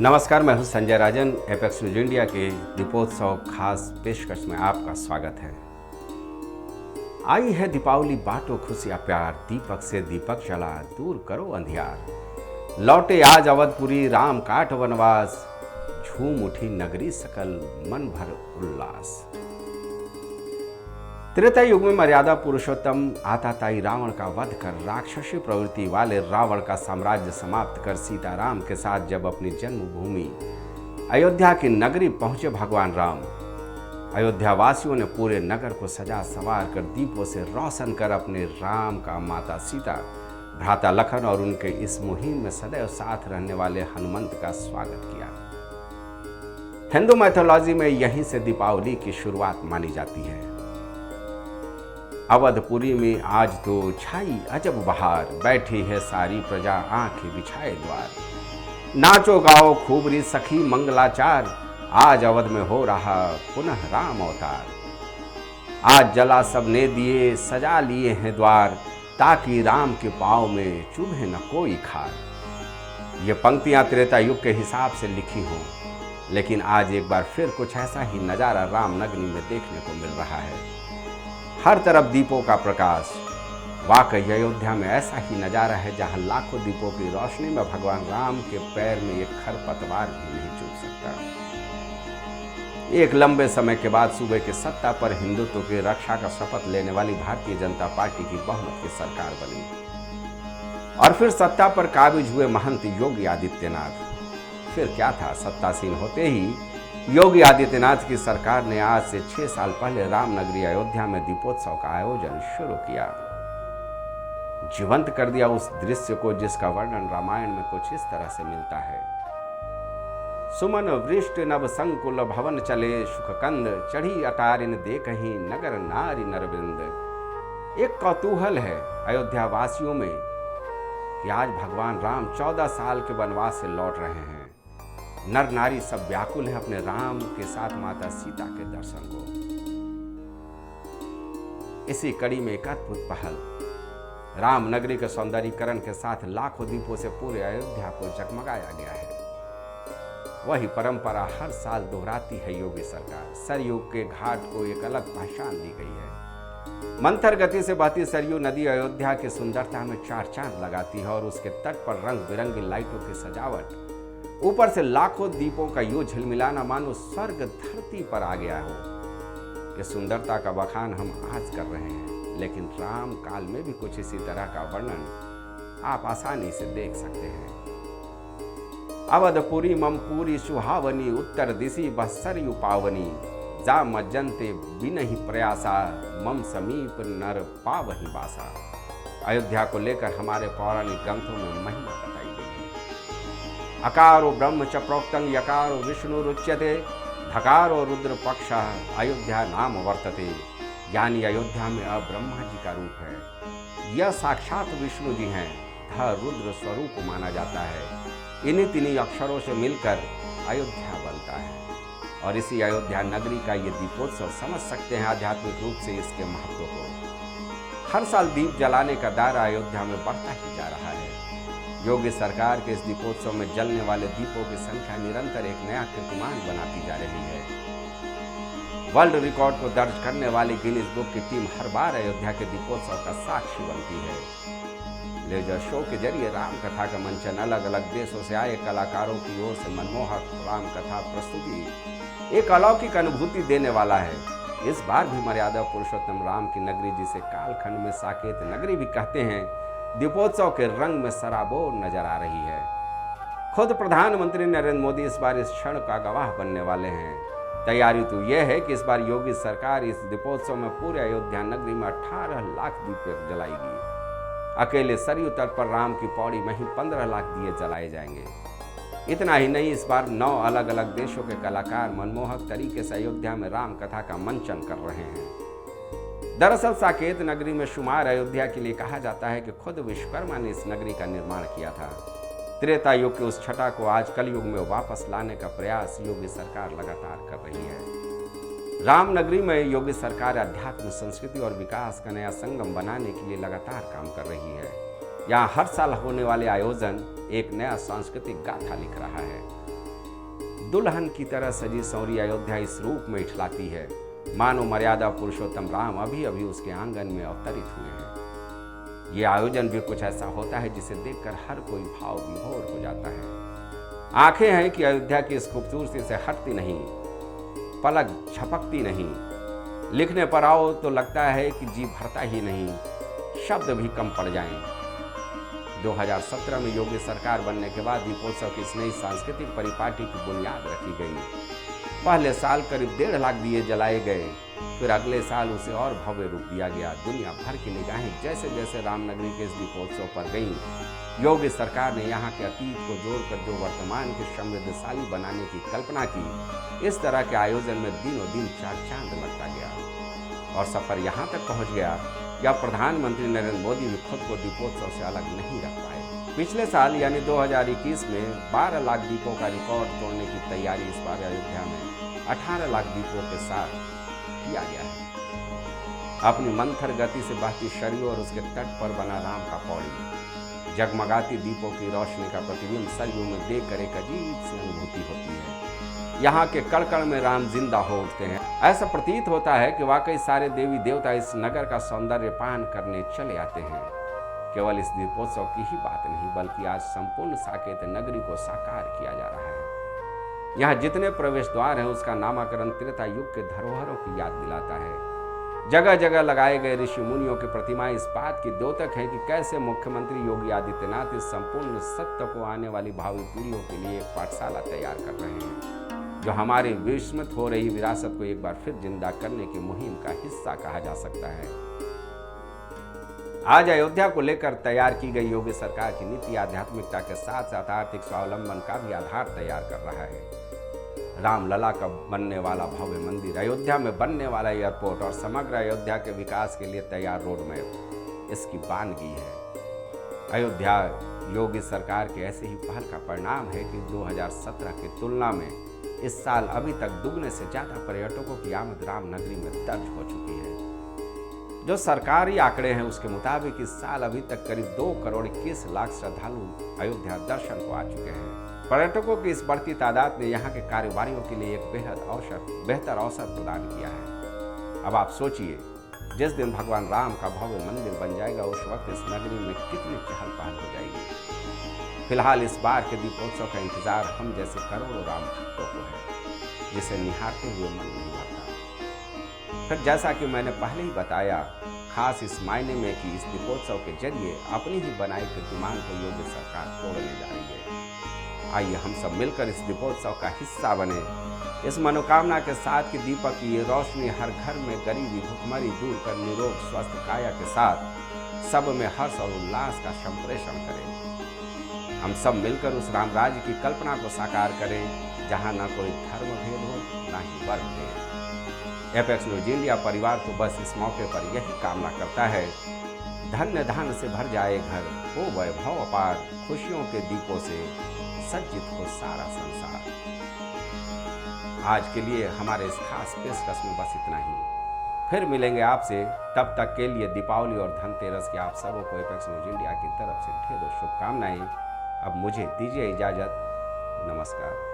नमस्कार, मैं हूं संजय राजन। एपेक्स न्यूज इंडिया के दीपोत्सव खास पेशकश में आपका स्वागत है। आई है दीपावली, बांटो खुशियां प्यार, दीपक से दीपक जला दूर करो अंधियार। लौटे आज अवधपुरी राम काट वनवास, झूम उठी नगरी सकल मन भर उल्लास। त्रेता युग में मर्यादा पुरुषोत्तम आताताई रावण का वध कर राक्षसी प्रवृत्ति वाले रावण का साम्राज्य समाप्त कर सीताराम के साथ जब अपनी जन्मभूमि अयोध्या की नगरी पहुंचे भगवान राम, अयोध्या वासियों ने पूरे नगर को सजा संवार कर दीपों से रोशन कर अपने राम का माता सीता, भ्राता लखन और उनके इस मुहिम में सदैव साथ रहने वाले हनुमंत का स्वागत किया। हिंदू मैथोलॉजी में यहीं से दीपावली की शुरुआत मानी जाती है। अवधपुरी में आज तो छाई अजब बहार, बैठी है सारी प्रजा आंखें बिछाए द्वार। नाचो गाओ खूब री सखी मंगलाचार, आज अवध में हो रहा पुनः राम अवतार। आज जला सबने दिए सजा लिए हैं द्वार, ताकि राम के पाँव में चुभे न कोई खार। ये पंक्तियां त्रेता युग के हिसाब से लिखी हों, लेकिन आज एक बार फिर कुछ ऐसा ही नजारा रामनगरी में देखने को मिल रहा है। हर तरफ दीपों का प्रकाश। वाकई अयोध्या में ऐसा ही नजारा है जहां लाखों दीपों की रोशनी में भगवान राम के पैर में एक खरपतवार भी नहीं चूक सकता। एक लंबे समय के बाद सूबे की सत्ता पर हिंदुत्व की रक्षा का शपथ लेने वाली भारतीय जनता पार्टी की बहुमत की सरकार बनी और फिर सत्ता पर काबिज हुए महंत योगी आदित्यनाथ। फिर क्या था, सत्तासीन होते ही योगी आदित्यनाथ की सरकार ने आज से 6 साल पहले रामनगरी अयोध्या में दीपोत्सव का आयोजन शुरू किया। जीवंत कर दिया उस दृश्य को जिसका वर्णन रामायण में कुछ इस तरह से मिलता है। सुमन वृष्टि नभ संकुल भवन चले, सुखकंद चढ़ी अटारिन देखहि नगर नारी नरविंद। एक कौतूहल है अयोध्या वासियों में कि आज भगवान राम 14 साल के वनवास से लौट रहे हैं। नर नारी सब व्याकुल है अपने राम के साथ माता सीता के दर्शन को। इसी कड़ी में एक अद्भुत पहल, रामनगरी के सौंदर्यीकरण के साथ लाखों दीपों से पूरे अयोध्या को जगमगाया गया है। वही परंपरा हर साल दोहराती है योगी सरकार। सरयू के घाट को एक अलग पहचान दी गई है। मंथर गति से बहती सरयू नदी अयोध्या की सुंदरता में चार चांद लगाती है और उसके तट पर रंग बिरंगी लाइटों की सजावट, ऊपर से लाखों दीपों का यूं झिलमिलाना मानो स्वर्ग धरती पर आ गया हो। ये सुंदरता का बखान हम आज कर रहे हैं, लेकिन राम काल में भी कुछ इसी तरह का वर्णन आप आसानी से देख सकते हैं। अवधपुरी ममपुरी सुहावनी, उत्तर दिशि बसरयु पावनी। जा मज्जनते बिनहि प्रयासा, मम समीप नर पावहि बासा। अयोध्या को लेकर हमारे पौराणिक ग्रंथों में महिमा बताई गई है। अकारो ब्रह्म च प्रोक्तं यकारो विष्णु रुच्यते, धकारो रुद्र पक्ष अयोध्या नाम वर्तते। यानी अयोध्या में अब ब्रह्मा जी का रूप है, यह साक्षात विष्णु जी हैं, ध रुद्र स्वरूप माना जाता है। इन्हीं तिन्हीं अक्षरों से मिलकर अयोध्या बनता है और इसी अयोध्या नगरी का ये दीपोत्सव समझ सकते हैं आध्यात्मिक रूप से इसके महत्व को। हर साल दीप जलाने का दायरा अयोध्या में बढ़ता ही जा रहा है। योगी सरकार के इस दीपोत्सव में जलने वाले दीपों की संख्या निरंतर एक नया कीर्तिमान बनाती जा रही है। वर्ल्ड रिकॉर्ड को दर्ज करने वाली गिनीज बुक की टीम हर बार अयोध्या के दीपोत्सव का साक्षी बनती है। लेजर शो के जरिए राम कथा का मंचन, अलग अलग देशों से आए कलाकारों की ओर से मनमोहक राम कथा प्रस्तुति एक अलौकिक अनुभूति देने वाला है। इस बार भी मर्यादा पुरुषोत्तम राम की नगरी, जिसे कालखंड में साकेत नगरी भी कहते हैं, दीपोत्सव के रंग में सराबोर नजर आ रही है। खुद प्रधानमंत्री नरेंद्र मोदी इस बार इस क्षण का गवाह बनने वाले हैं। तैयारी तो यह है कि इस बार योगी सरकार इस दीपोत्सव में पूरे अयोध्या नगरी में 18 लाख दीप जलाएगी। अकेले सरयू तट पर राम की पौड़ी में ही 15 लाख दिए जलाए जाएंगे। इतना ही नहीं, इस बार 9 अलग अलग देशों के कलाकार मनमोहक तरीके से अयोध्या में राम कथा का मंचन कर रहे हैं। दरअसल साकेत नगरी में शुमार अयोध्या के लिए कहा जाता है कि खुद विश्वकर्मा ने इस नगरी का निर्माण किया था। त्रेता युग की उस छटा को आज कलयुग में वापस लाने का प्रयास योगी सरकार लगातार कर रही है। रामनगरी में योगी सरकार अध्यात्म, संस्कृति और विकास का नया संगम बनाने के लिए लगातार काम कर रही है। यहाँ हर साल होने वाले आयोजन एक नया सांस्कृतिक गाथा लिख रहा है। दुल्हन की तरह सजी संवरी अयोध्या इस रूप में इठलाती है मानो मर्यादा पुरुषोत्तम राम अभी अभी उसके आंगन में अवतरित हुए हैं। ये आयोजन भी कुछ ऐसा होता है जिसे देखकर हर कोई भाव विभोर हो जाता है। आंखें हैं कि अयोध्या की इस खूबसूरती से हटती नहीं, पलक झपकती नहीं। लिखने पर आओ तो लगता है कि जी भरता ही नहीं, शब्द भी कम पड़ जाएं। 2017 में योगी सरकार बनने के बाद दीपोत्सव की इस नई सांस्कृतिक परिपाटी की बुनियाद रखी गई। पहले साल करीब 1.5 लाख दिए जलाए गए, फिर अगले साल उसे और भव्य रूप दिया गया। दुनिया भर की निगाहें जैसे जैसे रामनगरी के इस दीपोत्सव पर गईं, योगी सरकार ने यहाँ के अतीत को जोड़कर जो वर्तमान के समृद्धशाली बनाने की कल्पना की, इस तरह के आयोजन में दिनों दिन चार चांद लगता गया और सफर यहाँ तक पहुँच गया या प्रधानमंत्री नरेंद्र मोदी भी खुद को दीपोत्सव से अलग नहीं रख पाए। पिछले साल यानी 2021 में 12 लाख दीपों का रिकॉर्ड तोड़ने की तैयारी इस बार अयोध्या में 18 लाख दीपों के साथ किया गया है। अपनी मंथर गति से बहती सरयू और उसके तट पर बना राम का पौड़ी, जगमगाती दीपों की रोशनी का प्रतिबिंब सरयू में देखकर एक अजीब सी अनुभूति होती है। यहाँ के कड़कड़ में राम जिंदा हो उठते हैं। ऐसा प्रतीत होता है कि वाकई सारे देवी देवता इस नगर का सौंदर्य पान करने चले आते हैं। केवल इस दीपोत्सव की ही बात नहीं, बल्कि आज संपूर्ण साकेत नगरी को साकार किया जा रहा है। यहाँ जितने प्रवेश द्वार हैं उसका नामकरण त्रेता युग के धरोहरों की याद दिलाता है। जगह जगह लगाए गए ऋषि मुनियों की प्रतिमाएं इस बात की द्योतक हैं कि कैसे मुख्यमंत्री योगी आदित्यनाथ इस संपूर्ण सत्य को आने वाली भावी पीढ़ियों के लिए एक पाठशाला तैयार कर रहे हैं, जो हमारी विस्मृत हो रही विरासत को एक बार फिर जिंदा करने की मुहिम का हिस्सा कहा जा सकता है। आज अयोध्या को लेकर तैयार की गई योगी सरकार की नीति आध्यात्मिकता के साथ साथ आर्थिक स्वावलंबन का भी आधार तैयार कर रहा है। रामलला का बनने वाला भव्य मंदिर, अयोध्या में बनने वाला एयरपोर्ट और समग्र अयोध्या के विकास के लिए तैयार रोड मैप इसकी बानगी है। अयोध्या योगी सरकार के ऐसे ही पहल का परिणाम है कि 2017 की तुलना में इस साल अभी तक दुगने से ज्यादा पर्यटकों की आमद रामनगरी में दर्ज हो चुकी है। जो सरकारी आंकड़े हैं उसके मुताबिक इस साल अभी तक करीब 2 करोड़ 21 लाख श्रद्धालु अयोध्या दर्शन को आ चुके हैं। पर्यटकों की इस बढ़ती तादाद ने यहाँ के कारोबारियों के लिए एक बेहतर अवसर प्रदान किया है। अब आप सोचिए, जिस दिन भगवान राम का भव्य मंदिर बन जाएगा उस वक्त इस नगरी में कितनी चहल पहल हो जाएगी। फिलहाल इस बार के दीपोत्सव का इंतजार हम जैसे करोड़ों राम भक्तों को है, जिसे निहारते हुए मन नहीं भरता। फिर जैसा कि मैंने पहले ही बताया, खास इस मायने में कि इस दीपोत्सव के जरिए अपनी ही बनाई कीर्तिमान को योगी सरकार तोड़ने जा रही है। आइए हम सब मिलकर इस दीपोत्सव का हिस्सा बने, इस मनोकामना के साथ कि दीपक की ये रोशनी हर घर में गरीबी भुखमरी दूर कर निरोग स्वस्थ काया के साथ सब में हर्ष और उल्लास का संप्रेषण करें। हम सब मिलकर उस राम राज्य की कल्पना को साकार करें, जहां ना कोई धर्म भेद हो, ना ही वर्ग भेद। एपेक्स न्यूज इंडिया परिवार तो बस इस मौके पर यही कामना करता है, धन्य धान से भर जाए घर, हो वैभव अपार, खुशियों के दीपों से सज्जित हो सारा संसार। आज के लिए हमारे इस खास पेशकश में बस इतना ही। फिर मिलेंगे आपसे, तब तक के लिए दीपावली और धनतेरस की आप सबों को एपेक्स न्यूज इंडिया की तरफ से ढेरों शुभकामनाएं। अब मुझे दीजिए इजाजत, नमस्कार।